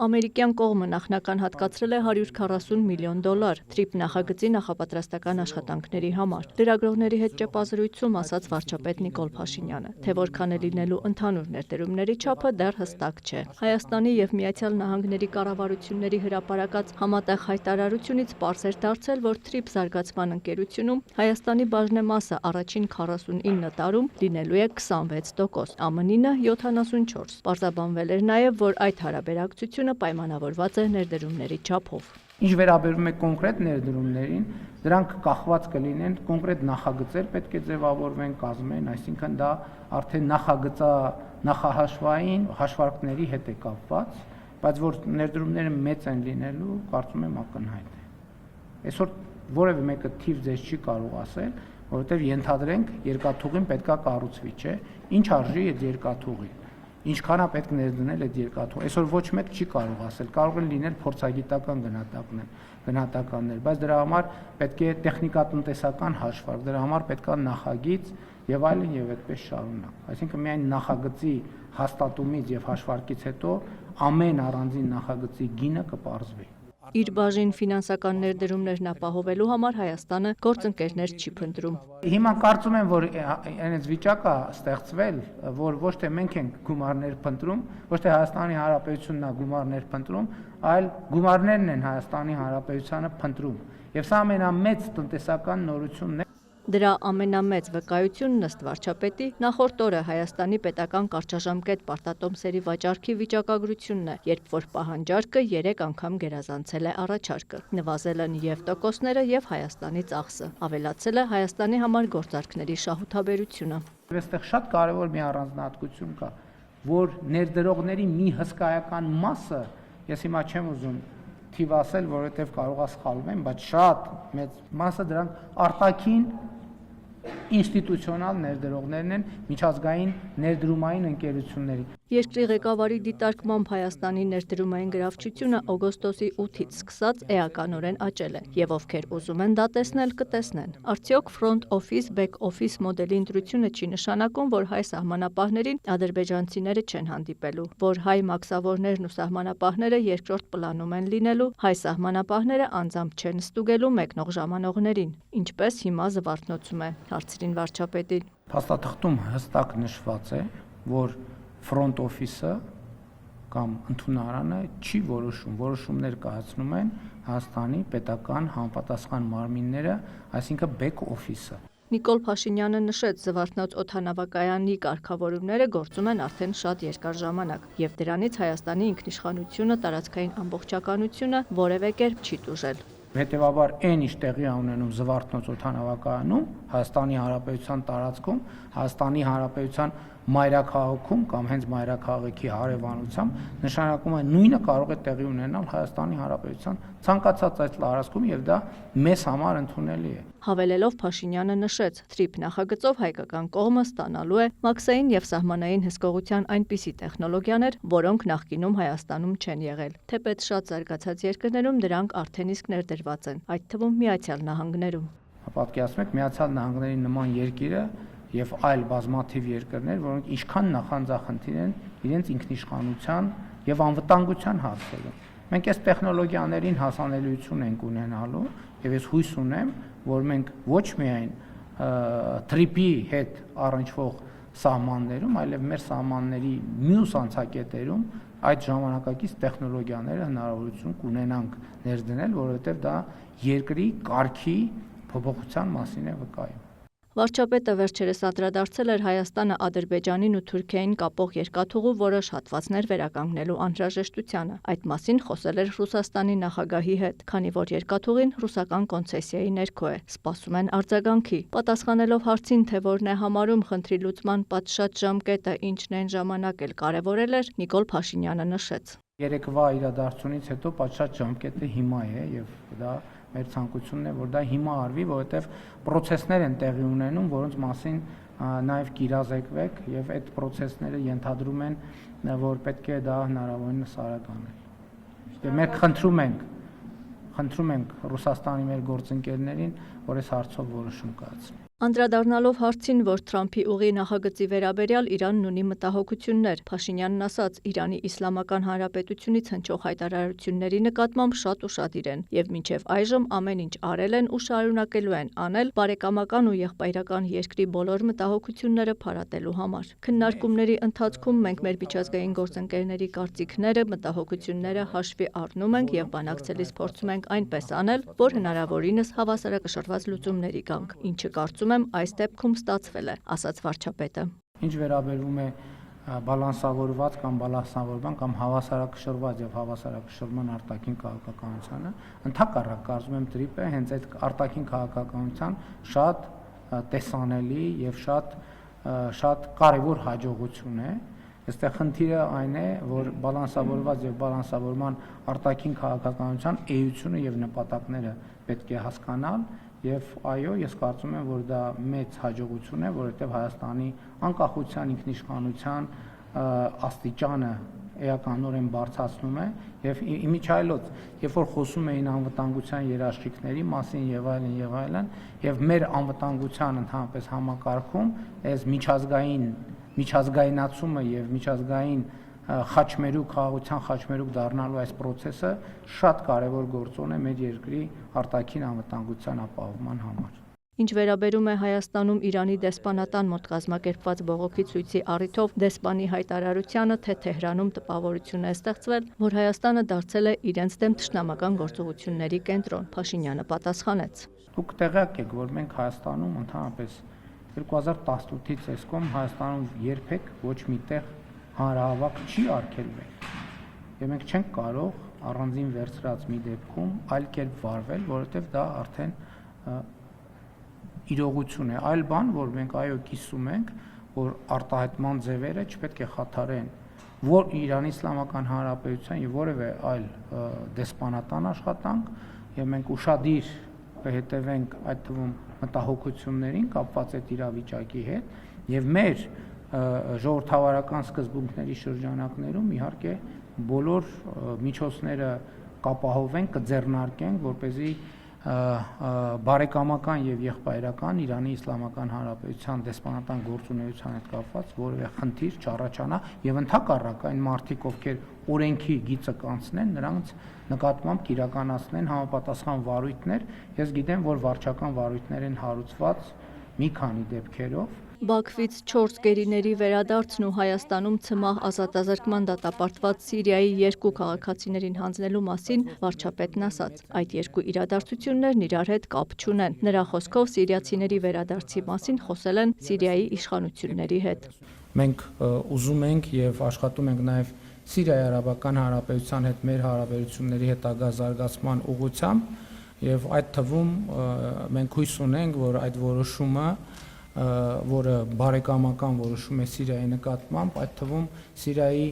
Ամերիկյան կողմը նախնական հատկացրել է $140 միլիոն TRIP նախագծի նախապատրաստական աշխատանքների համար։ Լրագրողների հետ ճեպազրույցում ասաց վարչապետ Նիկոլ Փաշինյանը, թե որքան է լինելու ընդհանուր ներդրումների չափը դեռ հստակ չէ։ Հայաստանի եւ Միացյալ Նահանգների կառավարությունների հրապարակած համատեղ հայտարարությունից պարզ էր դարձել, որ TRIP զարգացման ընկերությունում Հայաստանի բաժնեմասը առաջին 49 տարում լինելու է 26%, ԱՄՆ-ը 74%։ Պարզաբանվել էր նաեւ, որ այդ հարաբերակցությունը պայմանավորված է ներդրումների չափով։ Ինչ վերաբերում է կոնկրետ ներդրումներին, դրանք կախված կլինեն կոնկրետ նախագծեր պետք է ձևավորվեն, կազմեն, այսինքն դա արդեն նախահաշվային հաշվարկների հետ է կապված, բայց որ ներդրումները մեծ են լինելու, կարծում եմ ակնհայտ է։ Այսօր որևէ մեկը թիվ ձեզ չի կարող ասել, որովհետև ենթադրենք երկաթուղին պետքա կառուցվի, չէ՞։ Ինչ արժի այդ երկաթուղին։ Ինչքան է պետք ներդնել այդ երկաթուղ։ Այսօր ոչ մեկ չի կարող ասել, կարող են լինել փորձագիտական գնահատականներ, բայց դրա համար պետք է տեխնիկատնտեսական հաշվարկ, դրա համար պետք է նախագիծ եւ այլն եւ այդպես շարունակ։ Այսինքն միայն նախագծի հաստատումից եւ հաշվարկից հետո ամեն առանձին նախագծի գինը կպարզվի։ Իր բաժին ֆինանսական ներդրումներն ապահովելու համար Հայաստանը գործընկերներ չի փնտրում։ Հիմա կարծում եմ, որ այնպես վիճակ է ստեղծվել, որ ոչ թե մենք ենք գումարներ փնտրում, ոչ թե Հայաստանի Հանրապետությունն է գումարներ փնտրում, այլ գումարներն են Հայաստանի Հանրապետությանը փնտրում։ Եվ սա ամենամեծ տնտեսական նորությունն է։ Դրա ամենամեծ վկայությունն ըստ վարչապետի նախորդ օրը Հայաստանի պետական կարճաժամկետ պարտատոմսերի վաճառքի վիճակագրությունն է, երբ որ պահանջարկը 3 անգամ գերազանցել է առաջարկը, նվազել են եւ տոկոսները եւ Հայաստանի ծախսը, ավելացել է Հայաստանի համար գործարքների շահութաբերությունը։ Այստեղ շատ կարևոր մի առանձնահատկություն կա, որ ներդրողների մի հսկայական մասը, ես հիմա չեմ ուզում թիվ ասել, որովհետև կարող է սխալվեմ, բայց շատ մեծ մասը դրանք արտաքին ինստիտուցիոնալ ներդրողներն են, միջազգային ներդրումային ընկերությունների։ Երկրի ղեկավարի դիտարկմամբ Հայաստանի ներդրումային գրավչությունը օգոստոսի 8-ից սկսած էականորեն աճել է, եւ ովքեր ուզում են դա տեսնել, կտեսնեն։ Արդյոք front office, back office մոդելի ընտրությունը չի նշանակում, որ հայ սահմանապահներին ադրբեջանցիները չեն հանդիպելու, որ հայ մաքսավորներն ու սահմանապահները երկրորդ պլանում են լինելու, հայ սահմանապահները անձամբ չեն ստուգելու մեկնող ժամանողներին, ինչպես հիմա զվարթնոցում է, հարցրին վարչապետին։ Փաստաթղթում հստակ նշված է, որ front office-ը կամ ընդունարանը չի որոշում, որոշումներ կայացնում են Հայաստանի պետական համապատասխան մարմինները, այսինքն back office-ը։ Նիկոլ Փաշինյանը նշեց, Զվարթնոց օդանավակայանի կարգավորումները գործում են արդեն շատ երկար ժամանակ, եւ դրանից Հայաստանի ինքնիշխանությունը, տարածքային ամբողջականությունը որևէ կերպ չի տուժել։ Հետևաբար այն ինչ տեղի է ունենում Զվարթնոց օդանավակայանում, Հայաստանի Հանրապետության տարածքում, Հայաստանի Հանրապետության մայրաքաղաքում կամ հենց մայրաքաղաքի հարևանությամբ նշանակում է նույնը կարող է տեղի ունենալ Հայաստանի Հանրապետության ցանկացած այդ տարածքում եւ դա մեզ համար ընդունելի է։ Հավելելով Փաշինյանը նշեց, TRIP նախագծով հայկական կողմը ստանալու է մաքսային եւ սահմանային հսկողության այնպիսի տեխնոլոգիաներ, որոնք նախկինում Հայաստանում չեն եղել, թեպետ շատ զարգացած երկրներում դրանք արդեն իսկ ներդրված են, այդ թվում Միացյալ Նահանգներում։ Պատկերացնեք Միացյալ Նահանգների նման երկիրը եւ այլ բազմաթիվ երկրներ, որոնք ինչքան նախանձախնդիր են իրենց ինքնիշխանության եւ անվտանգության հարցերում։ Մենք այս տեխնոլոգիաներին հասանելիություն ենք ունենալու եւ ես հույս ունեմ, որ մենք ոչ միայն TRIP-ի հետ առնչվող սահմաններում, այլև մեր սահմանների մյուս անցակետերում այդ ժամանակակից տեխնոլոգիաները հնարավորություն կունենանք ներդնել, որովհետեւ դա երկրի կարգի փոփոխության մասին է վկայում։ Վարչապետը վերջերս անդրադարձել էր Հայաստանը Ադրբեջանին ու Թուրքիային կապող երկաթուղու որոշ հատվածներ վերականգնելու անհրաժեշտությանը։ Այդ մասին խոսել էր Ռուսաստանի նախագահի հետ, քանի որ երկաթուղին ռուսական կոնցեսիայի ներքո է, սպասում են արձագանքի։ Պատասխանելով հարցին, թե որն է համարում խնդրի լուծման պատշաճ ժամկետը, ինչն այն ժամանակ էլ կարևորել էր, Նիկոլ Փաշինյանը նշեց. Երեկվա իրադարձությունից հետո պատշաճ ժամկետը հիմա է եւ դա մեր ցանկությունն է, որ դա հիմա արվի, որովհետև process-ներ են տեղի ունենում, որոնց մասին նաև կիրազեկվեք եւ այդ process-ները ենթադրում են, որ պետք է դա հնարավորինս արագ անել։ Եվ մենք խնդրում ենք Ռուսաստանի մեր գործընկերներին, որ այս հարցով որոշում կայացնեն։ Անդրադառնալով հարցին, որ Թրամփի ուղի նախագծի վերաբերյալ Իրանն ունի մտահոգություններ, Փաշինյանն ասաց, Իրանի Իսլամական Հանրապետությունից հնչող հայտարարությունների նկատմամբ շատ ուշադիր են եւ մինչեւ այժմ ամեն ինչ արել են ու շարունակելու են անել բարեկամական ու եղբայրական երկրի բոլոր մտահոգությունները փարատելու համար։ Քննարկումների ընթացքում մենք մեր միջազգային գործընկերների կարծիքները, մտահոգությունները հաշվի առնում ենք եւ բանակցելիս փորձում ենք այնպես անել, որ հնարավորինս հավասարակշռված լուծումների գանք, ինչը կարծում եմ այս դեպքում ստացվել է, ասաց վարչապետը։ Ինչ վերաբերում է բալանսավորված կամ բալանսավորման կամ հավասարակշռված եւ հավասարակշռման արտաքին քաղաքականությանը, ընդհակառակ կարծում եմ տրիպը հենց այդ արտաքին քաղաքականության շատ տեսանելի եւ շատ կարեւոր հաջողություն է։ Այստեղ խնդիրը այն է, որ բալանսավորված եւ բալանսավորման արտաքին քաղաքականության էությունը եւ նպատակները պետք է հասկանալ եւ այո, ես կարծում եմ, որ դա մեծ հաջողություն է, որովհետեւ Հայաստանի անկախության, ինքնիշխանության աստիճանը էականորեն բարձրացնում է եւ իմիջայլոց, երբ որ խոսում էին անվտանգության երաշխիքների մասին եւ այլն, եւ մեր անվտանգության ընդհանրապես համակարգում այս միջազգայնացումը եւ միջազգային խաչմերուկ դառնալու այս process-ը շատ կարևոր գործոն է մեր երկրի արտաքին անվտանգության ապահովման համար։ Ինչ վերաբերում է Հայաստանում Իրանի դեսպանատան մոտ կազմակերպված բողոքի ցույցի առիթով դեսպանի հայտարարությանը, թե Թեհրանում տպավորություն է ստեղծվել, որ Հայաստանը դարձել է իրենց դեմ թշնամական գործողությունների կենտրոն, Փաշինյանը պատասխանեց. Դուք տեղյակ եք, որ մենք Հայաստանում ընդհանրապես 2018-ից այսքան Հայաստանում երբեք ոչ միտեղ հանրահավաք չի արգելվել։ Եվ մենք չենք կարող առանձին վերցրած մի դեպքում այլ կերպ վարվել, որովհետև դա արդեն իրողություն է։ Այլ բան, որ մենք այո կիսում ենք, որ արտահայտման ձևերը չպետք է խաթարեն որ Իրանի Իսլամական Հանրապետության եւ որևէ այլ դեսպանատան աշխատանք, եւ մենք ուշադիր կհետևենք այդ թվում մտահոգություններին կապված այդ իրավիճակի հետ եւ մեր ժողովրդավարական սկզբունքների շրջանակներում իհարկե բոլոր միջոցները կապահովենք, կձեռնարկենք, որպեսզի բարեկամական եւ եղբայրական Իրանի Իսլամական Հանրապետության դեսպանատան գործունեության հետ կապված որևէ խնդիր չառաջանա եւ ընդհակառակ այն մարդիկ, ովքեր օրենքի գիծը կանցնեն, նրանց նկատմամբ կիրականացնեն համապատասխան վարույթներ։ Ես գիտեմ, որ վարչական վարույթներ են հարուցված մի քանի դեպքերով։ Բաքվից 4 գերիների վերադարձն ու Հայաստանում ցմահ ազատազրկման դատապարտված Սիրիայի 2 քաղաքացիներին հանձնելու մասին վարչապետն ասաց. այդ երկու իրադարձություններն իրար հետ կապ չունեն։ Նրա խոսքով սիրիացիների վերադարձի մասին խոսել են Սիրիայի իշխանությունների հետ։ Մենք ուզում ենք եւ աշխատում ենք նաեւ Սիրիայի Արաբական Հանրապետության հետ մեր հարաբերությունների հետագա զարգացման ուղղությամբ եւ այդ թվում մենք հույս ունենք, որ այդ որոշումը որը բարեկամական որոշում է Սիրիայի նկատմամբ, այդ թվում Սիրիայի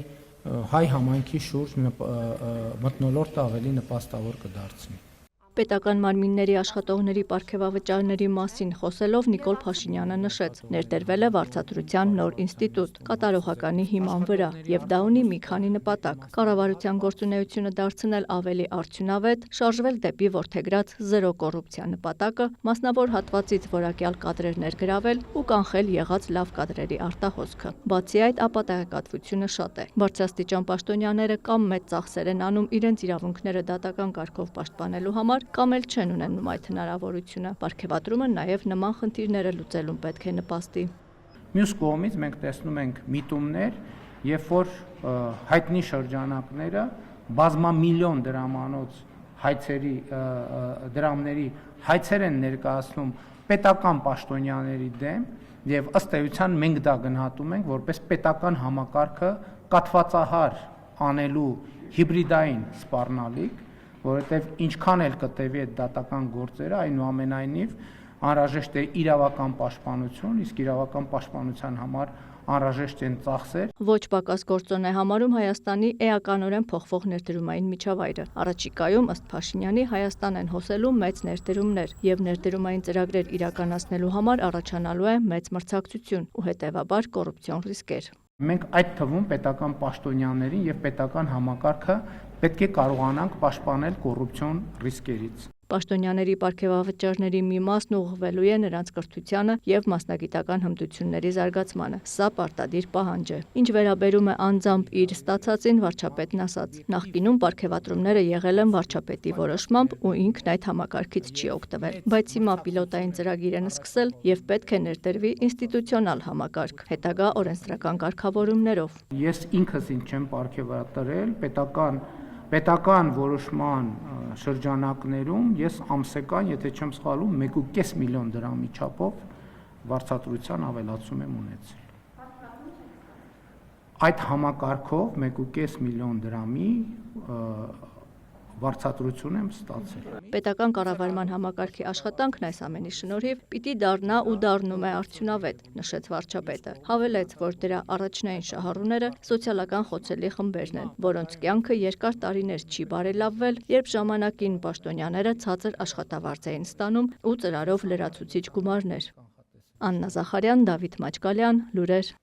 հայ համայնքի շուրջ մթնոլորտը ավելի նպաստավոր կդարձնի։ Պետական մարմինների աշխատողների պարգևավճարների մասին խոսելով Նիկոլ Փաշինյանը նշեց. ներդրվել է վարձատրության նոր ինստիտուտ կատարողականի հիման վրա եւ դա ունի մի քանի նպատակ. կառավարության գործունեությունը դարձնել ավելի արդյունավետ, շարժվել դեպի որդեգրած զերո կոռուպցիա նպատակը, մասնավոր հատվածից որակյալ կադրեր ներգրավել ու կանխել եղած լավ կադրերի արտահոսքը։ Բացի այդ, ապատեգատվությունը շատ է։ Բարձրաստիճան պաշտոնյաները կամ մեծ ծախսեր են անում իրենց իրավունքները դատական կարգով պաշտպանելու համար կամ էլ չեն ունենում այդ հնարավորությունը։ Պարգևատրումը նաև նման խնդիրները լուծելուն պետք է նպաստի։ Մյուս կողմից մենք տեսնում ենք միտումներ, երբ որ հայտնի շրջանակները բազմամիլիոն դրամների հայցեր են ներկայացնում պետական պաշտոնյաների դեմ եւ ըստ էության մենք դա գնահատում ենք որպես պետական համակարգը կաթվածահար անելու հիբրիդային սպառնալիք, որովհետև ինչքան էլ կտևի այդ դատական գործերը, այնուամենայնիվ անհրաժեշտ է իրավական պաշտպանություն, իսկ իրավական պաշտպանության համար անհրաժեշտ են ծախսեր։ Ոչ պակաս գործոն է համարում Հայաստանի էականորեն փոխվող ներդրումային միջավայրը։ Առաջիկայում ըստ Փաշինյանի Հայաստան են հոսելու մեծ ներդրումներ եւ ներդրումային ծրագրեր իրականացնելու համար առաջանալու է մեծ մրցակցություն ու հետեւաբար կոռուպցիոն ռիսկեր։ Մենք այդ թվում պետական պաշտոնյաներին եւ պետական համակարգը պետք է կարողանանք պաշտպանել կոռուպցիոն ռիսկերից։ Պաշտոնյաների պարգևավճարների մի մասն ուղղվելու է նրանց կրթությանը եւ մասնագիտական հմտությունների զարգացմանը։ Սա պարտադիր պահանջ է։ Ինչ վերաբերում է անձամբ իր ստացածին, վարչապետն ասաց. նախկինում պարգևատրումները եղել են վարչապետի որոշմամբ ու ինքն այդ համակարգից չի օգտվել, բայց հիմա պիլոտային ծրագիր են սկսել եւ պետք է ներդրվի ինստիտուցիոնալ համակարգ, հետագա օրենսդրական կարգավորումներով։ Ես ինքս ինձ չեմ պարգևատրել պետական որոշման շրջանակներում ես ամսական, եթե չեմ սխալվում, 1.5 միլիոն դրամի չափով վարձատրության ավելացում եմ ունեցել։ Այդ համակարգով 1.5 միլիոն դրամի վարձատրություն եմ ստացել։ Պետական կառավարման համակարգի աշխատանքն այս ամենի շնորհիվ պիտի դառնա ու դառնում է արդյունավետ, նշեց վարչապետը։ Հավելեց, որ դրա առաջնային շահառուները սոցիալական խոցելի խմբերն են, որոնց կյանքը երկար տարիներ չի բարելավվել, երբ ժամանակին պաշտոնյաները ցածր աշխատավարձ էին ստանում ու ծրարով լրացուցիչ գումարներ։ Աննա Զախարյան, Դավիթ Մաչկալյան, լուրեր։